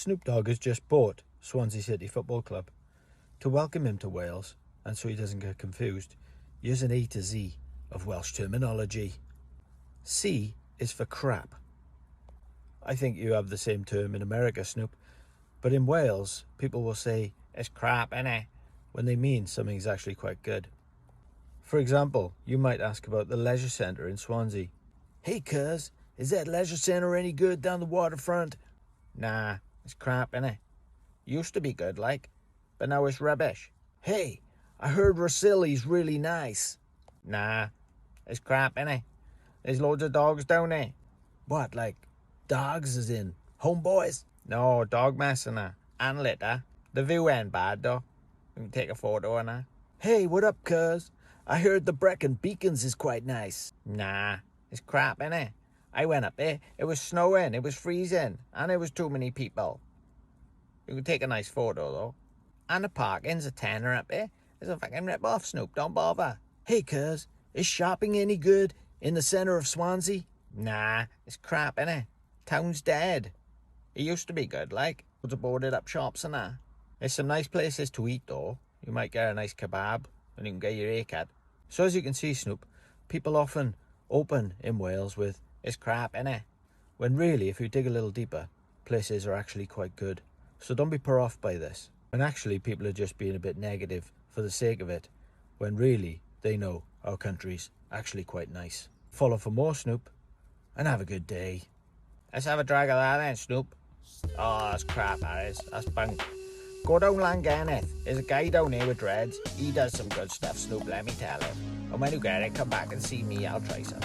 Snoop Dogg has just bought Swansea City Football Club. To welcome him to Wales, and so he doesn't get confused, use an A to Z of Welsh terminology. C is for crap. I think you have the same term in America, Snoop, but in Wales, people will say, "It's crap, innit?" when they mean something's actually quite good. For example, you might ask about the leisure centre in Swansea. "Hey, cuz, is that leisure centre any good down the waterfront?" "Nah, it's crap, innit? Used to be good, like, but now it's rubbish." "Hey, I heard Rosilli's really nice." "Nah, it's crap, innit? There's loads of dogs down there." "What, like, dogs as in homeboys?" "No, dog mess and that, and litter. The view ain't bad, though. You can take a photo and that." "Hey, what up, cuz? I heard the Brecon Beacons is quite nice." "Nah, it's crap, innit? I went up there, it was snowing, it was freezing, and there was too many people. You can take a nice photo, though. And the parking's a tenner up there. It's a fucking rip-off, Snoop, don't bother." "Hey, cuz, is shopping any good in the centre of Swansea?" "Nah, it's crap, innit? Town's dead. It used to be good, like, loads of boarded up shops and that. There's some nice places to eat, though. You might get a nice kebab, and you can get your hair cut." So as you can see, Snoop, people often open in Wales with, "It's crap, innit?" when really, if you dig a little deeper, places are actually quite good. So don't be put off by this. And actually, people are just being a bit negative for the sake of it, when really, they know our country's actually quite nice. Follow for more, Snoop, and have a good day. "Let's have a drag of that then, Snoop." "Oh, that's crap, that is. That's bunk. Go down Langenneth. There's a guy down here with dreads. He does some good stuff, Snoop, let me tell him. And when you get it, come back and see me, I'll try some."